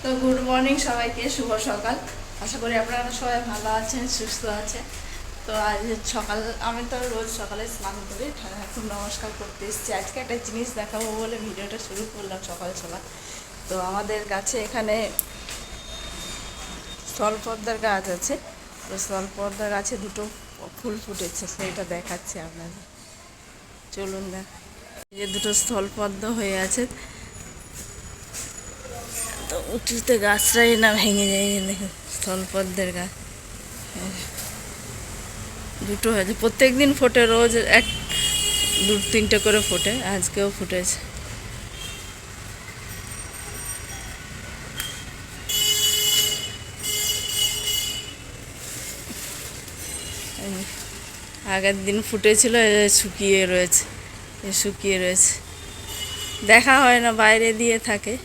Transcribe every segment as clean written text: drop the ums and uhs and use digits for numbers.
তো good morning সবাইকে, শুভ সকাল। আশা করি আপনারা সবাই ভালো আছেন, সুস্থ আছেন। তো আজ সকাল, আমি তো রোজ সকালে স্নান করি, ঠাকুর নমস্কার করতে এসেছি। আজকে একটা জিনিস দেখাবো বলে ভিডিওটা শুরু করলাম সকাল সকাল। তো আমাদের কাছে এখানে স্থলপদ্মার গাছ আছে, তো স্থলপদ্মার গাছে দুটো ফুল ফুটেছে, সেইটা দেখাচ্ছি আপনাদের। চলুন দেখ, এই যে দুটো স্থলপদ্ম হয়ে আছে, তো উঁচুতে গাছটাই না ভেঙে যায়। দেখুন স্থলপদ্মের গাছ দুটো হয়েছে, প্রত্যেক দিন ফোটে, রোজ এক দু তিনটে করে ফোটে, আজকেও ফুটেছে। আগের দিন ফুটেছিল, শুকিয়ে রয়েছে, শুকিয়ে রয়েছে, দেখা হয় না, বাইরে দিয়ে থাকে।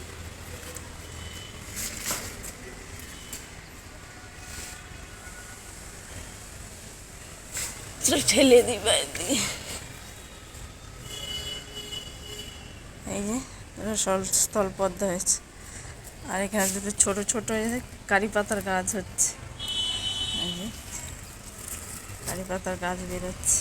ঠেলে দিই বাইরে দিয়ে। এই যে স্থলপদ্ম হয়েছে, আর এখানে দুটো ছোট ছোট কারি পাতার গাছ হচ্ছে। এই যে কারি পাতার গাছ বেরোচ্ছে।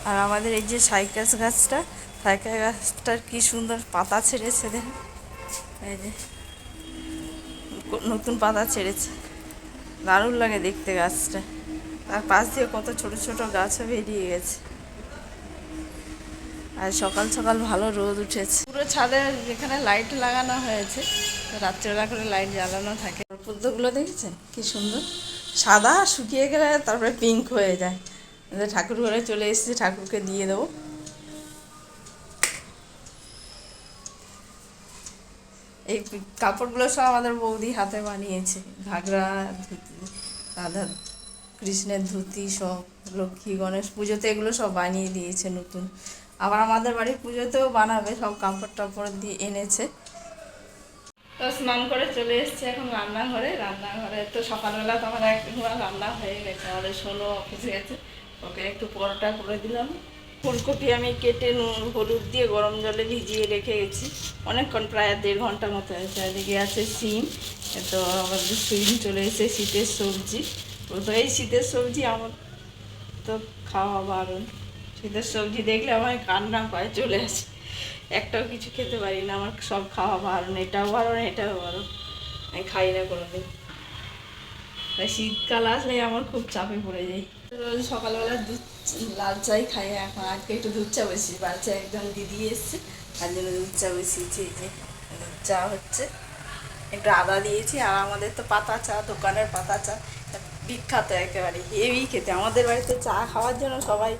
আর আমাদের এই যে সাইকাস গাছটা, সাইকাস গাছটার কি সুন্দর পাতা ছেড়েছে দেখুন, এই যে নতুন পাতা ছেড়েছে, দারুণ লাগে দেখতে গাছটা। তার পাশ দিয়ে কত ছোট ছোট গাছও বেরিয়ে গেছে। আর সকাল সকাল ভালো রোদ উঠেছে, পুরো ছাদে যেখানে লাইট লাগানো হয়েছে, রাত্রেবেলা করে লাইট জ্বালানো থাকে। পদ্মগুলো দেখেছেন কি সুন্দর, সাদা শুকিয়ে গেলে তারপরে পিঙ্ক হয়ে যায়। ঠাকুর ঘরে চলে এসেছি, ঠাকুরকে দিয়ে দেবো। এই কাপড়গুলো সব আমাদের বৌদি হাতে বানিয়েছে, ঘাগরা, ধুতি, রাধা কৃষ্ণের ধুতি, সব লক্ষ্মী গণেশ পুজোতে এগুলো সব বানিয়ে দিয়েছে নতুন। আবার আমাদের বাড়ির পুজোতেও বানাবে, সব কাপড় টাপড় দিয়ে এনেছে। তো স্নান করে চলে এসেছি এখন রান্নাঘরে। রান্নাঘরে তো সকালবেলা তো আমার একবার রান্না হয়ে গেছে, আমাদের সোনু অফিসে গেছে, ওকে একটু পরোটা করে দিলাম। ফুলকপি আমি কেটে নুন হলুদ দিয়ে গরম জলে ভিজিয়ে রেখে গেছি অনেকক্ষণ, প্রায় 1.5 ঘন্টার মতো হয়েছে। এদিকে আছে সিম, তো আমাদের সিম চলে এসেছে, শীতের সবজি। তো এই শীতের সবজি আমার তো খাওয়া বারণ, শীতের সবজি দেখলে আমার কান্না পায় চলে আসে, একটাও কিছু খেতে পারি না, আমার সব খাওয়া বারণ, এটাও বারণ এটাও বারণ, আমি খাই না কোনোদিন। তাই শীতকাল আসলে আমার খুব চাপে পড়ে যাই। রোজ সকালবেলা দুধ লাল চাই খাই, এখন আজকে একটু দুধ চা বসিয়েছি, বাচ্চা একজন দিদি এসছে, তার জন্য দুধ চা বসিয়েছি। এই যে দুধ চা হচ্ছে, একটু আদা দিয়েছি। আর আমাদের তো পাতা চা, দোকানের পাতা চা বিখ্যাত, একেবারে হেভি খেতে। আমাদের বাড়িতে চা খাওয়ার জন্য সবাই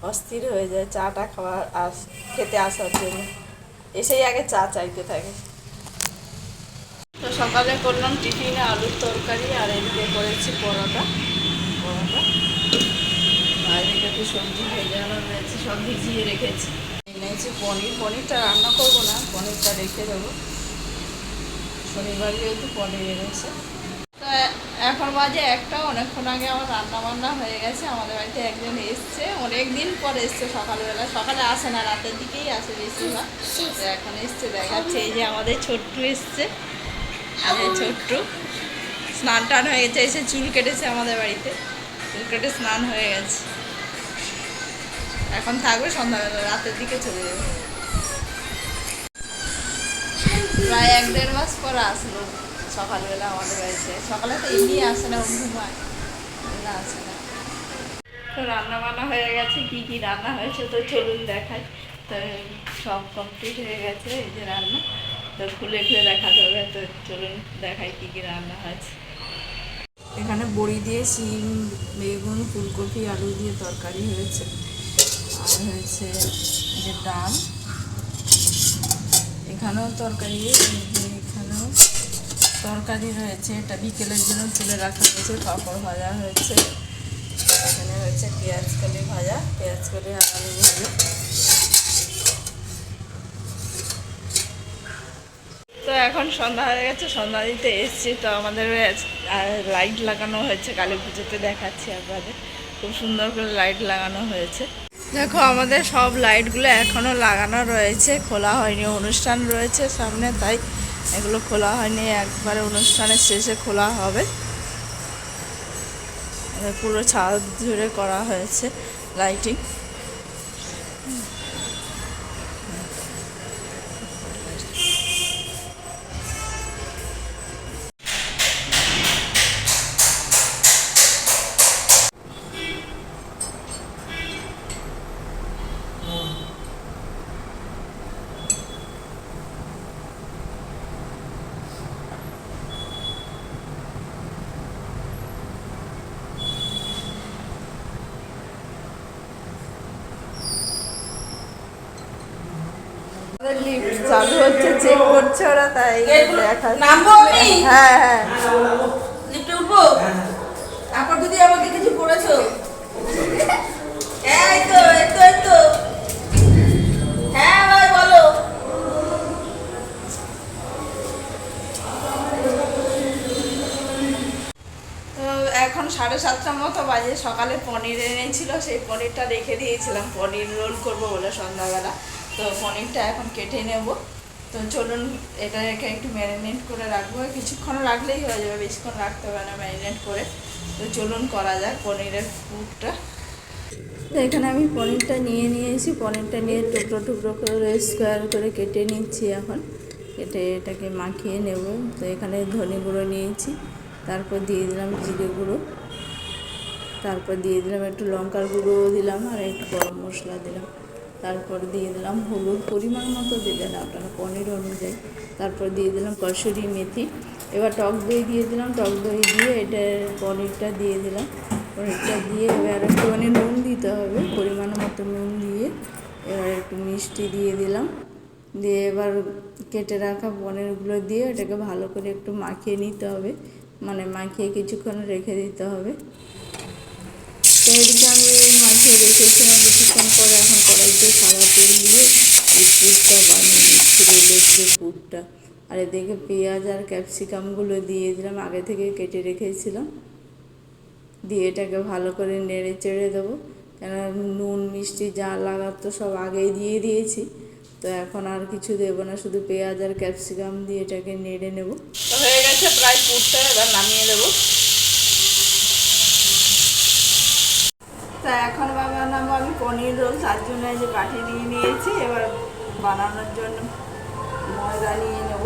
অস্থির হয়ে যায়, চাটা খেতে আসার জন্য, এসেই আগে চা চাইতে থাকে। তো সকালে করলাম টিফিনে আলুর তরকারি, আর এদিকে করেছি পরোটা। আর এদিকে একটু সবজি ভেজানো রয়েছে, সব ভিজিয়ে রেখেছি। এনেছি পনিরটা রান্না করবো না, পনিরটা রেখে দেবো, শনিবার যেহেতু পনির এনেছে। তো এখন বাজে একটা, অনেকক্ষণ আগে আমার রান্না বান্না হয়ে গেছে। আমাদের বাড়িতে একজন এসছে, অনেক দিন পর এসছে সকালবেলা, সকালে আসে না, রাতের দিকেই আসে বেশিরভাগ। তো এখন এসছে, দেখাচ্ছে। এই যে আমাদের ছোট্টু এসছে, ছোট্টু স্নান টান হয়ে গেছে, এসে চুল কেটেছে আমাদের বাড়িতে, চুল কেটে স্নান হয়ে গেছে। এখন থাকবে, সন্ধ্যাবেলা রাতের দিকে চলে যাবে। প্রায় 1-1.5 মাস পর আসলো সকালবেলা আমাদের বাড়িতে। সকালে তো এমনি আসে না, ঘুমায়, আসে না। তো রান্না বান্না হয়ে গেছে, কি কি রান্না হয়েছে তো চলুন দেখাই। তো সব কমপ্লিট হয়ে গেছে, এই যে রান্না, তো খুলে খুলে দেখাতে হবে। তো চলুন দেখাই কি কি রান্না হয়েছে। এখানে বড়ি দিয়ে শিম, বেগুন, ফুলকপি, আলু দিয়ে তরকারি হয়েছে। আর হয়েছে যে ডাল, এখানেও তরকারি, এখানেও তরকারি রয়েছে। এটা বিকেলের জন্য তুলে রাখা হয়েছে। পাঁপড় ভাজা হয়েছে, এখানে হয়েছে পেঁয়াজ কলি ভাজা, পেঁয়াজ কলি আর আলু ভাজা। তো এখন সন্ধ্যা হয়ে গেছে, সন্ধ্যা দিতে এসছি। তো আমাদের লাইট লাগানো হয়েছে, কালী পুজোতে দেখাচ্ছি আপনাদের, খুব সুন্দর করে লাইট লাগানো হয়েছে। দেখো আমাদের সব লাইটগুলো এখনো লাগানো রয়েছে, খোলা হয়নি। অনুষ্ঠান রয়েছে সামনে, তাই এগুলো খোলা হয়নি, একবারে অনুষ্ঠানের শেষে খোলা হবে। পুরো ছাদ জুড়ে করা হয়েছে লাইটিং। লিফট চালু হচ্ছে, চেক করছে ওরা, তাই দেখা। নামবো আমি? হ্যাঁ হ্যাঁ, লিফটে উঠবো? তারপর দিদি আমাকে কিছু পড়েছো? এই তো এই তো এই তো। হ্যাঁ ভাই বলো। তো এখন 7:30 মতো বাজে। সকালে পনির এনেছিল, সেই পনিরটা রেখে দিয়েছিলাম, পনির রোল করবো বলে সন্ধ্যাবেলা। তো পনিরটা এখন কেটে নেব। তো চলুন, এটা রেখে একটু ম্যারিনেট করে রাখবো, কিছুক্ষণ রাখলেই হয়ে যাবে, বেশিক্ষণ রাখতে হবে না ম্যারিনেট করে। তো চলুন করা যাক পনিরের পুরটা। তো এখানে আমি পনিরটা নিয়েছি, পনিরটা নিয়ে টুকরো টুকরো করে স্কোয়ার করে কেটে নিচ্ছি। এখন কেটে এটাকে মাখিয়ে নেব। তো এখানে ধনে গুঁড়ো নিয়েছি, তারপর দিয়ে দিলাম জিরে গুঁড়ো, তারপর দিয়ে দিলাম একটু লঙ্কার গুঁড়ো দিলাম, আর একটু গরম মশলা দিলাম, তারপর দিয়ে দিলাম হলুদ, পরিমাণ মতো দেবেন আপনারা পনির অনুযায়ী। তারপর দিয়ে দিলাম কসুরি মেথি। এবার টক দই দিয়ে দিলাম, টক দই দিয়ে এটা পনিরটা দিয়ে দিলাম। পনিরটা দিয়ে এবার একটুখানি নুন দিতে হবে, পরিমাণ মতো নুন দিয়ে এবার একটু মিষ্টি দিয়ে দিলাম। দিয়ে এবার কেটে রাখা পনিরগুলো দিয়ে এটাকে ভালো করে একটু মাখিয়ে নিতে হবে, মানে মাখিয়ে কিছুক্ষণ রেখে দিতে হবে। তো এদিকে আমি মাখিয়ে রেখেছিলাম, কিছুক্ষণ পরে এখন কড়াইতে সাদা তেল দিয়ে এই পুরটা বানিয়ে নিচ্ছি, রোলের যে পুরটা। আর এদিকে পেঁয়াজ আর ক্যাপসিকামগুলো দিয়ে দিলাম, আগে থেকে কেটে রেখেছিলাম। দিয়ে এটাকে ভালো করে নেড়ে চেড়ে দেবো, কেন নুন মিষ্টি যা লাগার তো সব আগেই দিয়ে দিয়েছি। তো এখন আর কিছু দেবো না, শুধু পেঁয়াজ আর ক্যাপসিকাম দিয়ে এটাকে নেড়ে নেব। তো হয়ে গেছে প্রায় পুরটা, এবার নামিয়ে দেবো। তা এখন বানাবো আমি পনির রোল, তার জন্য যে বাটি নিয়ে নিয়েছি। এবার বানানোর জন্য ময়দা নিয়ে নেব।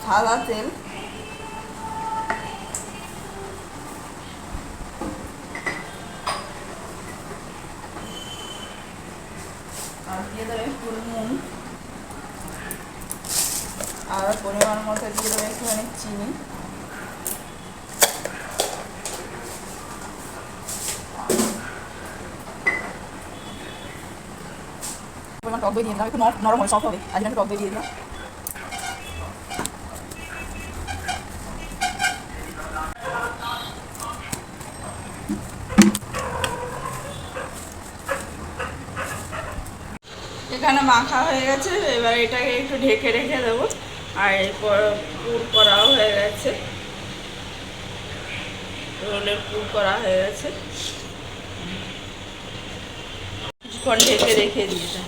সাদা তেল, আর দিয়ে দেবে একটু নুন, আর পরিমাণ মতো দিয়ে দেবে একটুখানি চিনি। টক দই দিয়ে দিলাম, একটু নরম হবে, সফট হবে, আর জন্য টক দই দিয়ে দিলাম। এখানে মাখা হয়ে গেছে, এবার এটাকে একটু ঢেকে রেখে দেবো। আর এরপর পুর করাও হয়ে গেছে, রোলের পুর করা হয়ে গেছে, কিছুক্ষণ ঢেকে রেখে দিয়েছে।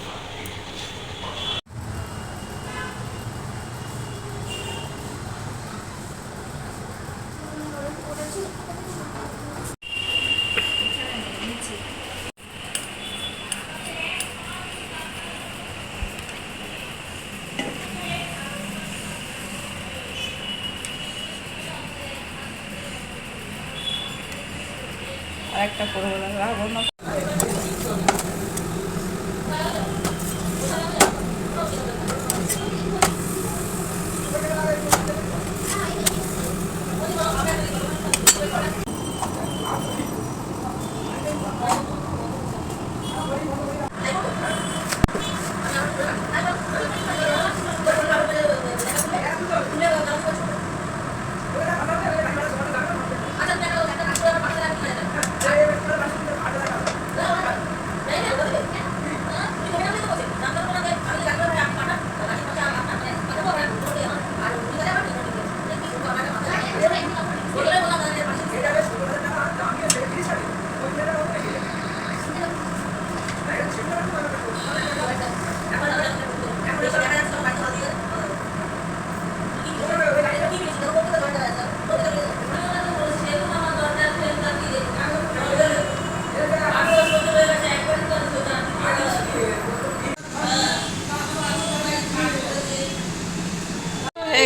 আর একটা করে রাখবো না।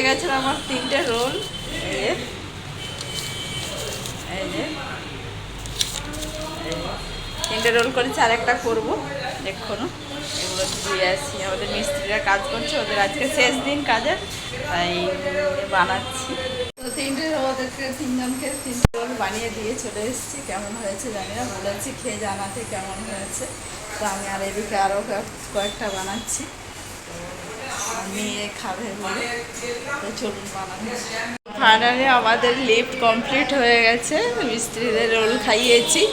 গেছে আমার 3টে রোল। এই যে এই যে 3টে রোল করেছি, আর একটা করবো এক্ষুনি। এগুলো দিয়ে আসি, আমাদের মিস্ত্রিরা কাজ করছে, ওদের আজকে শেষ দিন কাজের, তাই বানাচ্ছি। তো 3টে ওদেরকে 3জনকে 3টে রোল বানিয়ে দিয়ে চলে এসেছি। কেমন হয়েছে জানি না, বলেছি খেয়ে জানাতে কেমন হয়েছে। তো আমি আর এদিকে আরও কয়েকটা বানাচ্ছি, আমি খাবে বলে। তো চলুন বানানো। ফাইনালি আমাদের লিফট কমপ্লিট হয়ে গেছে, মিস্ত্রিদের রোল খাইয়েছি।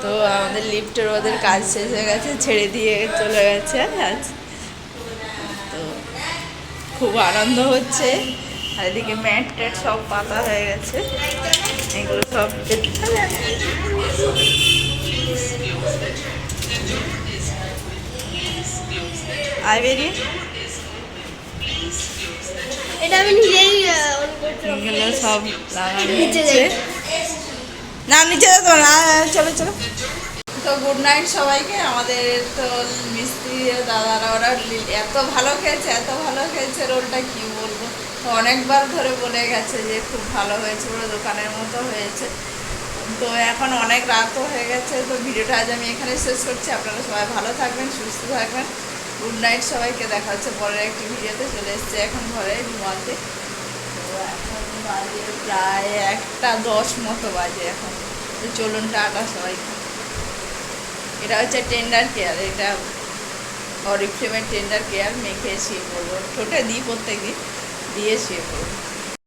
তো আমাদের লিফটের ওদের কাজ শেষ হয়ে গেছে, ছেড়ে দিয়ে চলে গেছে আজ। তো খুব আনন্দ হচ্ছে। আর এদিকে ম্যাট ট্যাট সব পাতা হয়ে গেছে, এগুলো সব আয় বেরিয়ে এটা আমি নিজেই এগুলো সব লাগানো হচ্ছে। না নিচে যেত না, চলো চলো। তো গুড নাইট সবাইকে। আমাদের তো মিস্ত্রি দাদারা ওরা এত ভালো খেয়েছে, এত ভালো খেয়েছে, রোলটা কি বলবো। তো অনেকবার ধরে বলে গেছে যে খুব ভালো হয়েছে, পুরো দোকানের মতো হয়েছে। তো এখন অনেক রাতও হয়ে গেছে, তো ভিডিওটা আজ আমি এখানে শেষ করছি। আপনারা সবাই ভালো থাকবেন, সুস্থ থাকবেন। গুড নাইট সবাইকে, দেখা হচ্ছে পরের একটি ভিডিওতে। চলে এসছে এখন ঘরে ঘুমাতে। তো এখন বাজে প্রায় 1:10 মতো বাজে এখন। তো চলুন টাটা সবাইকে। এটা হচ্ছে টেন্ডার কেয়ার, এটা অরিফ্লেমের টেন্ডার কেয়ার মেখে শুয়ে পড়বো, ঠোঁটে দিই প্রত্যেক দিন, দিয়ে শুয়ে পড়বো।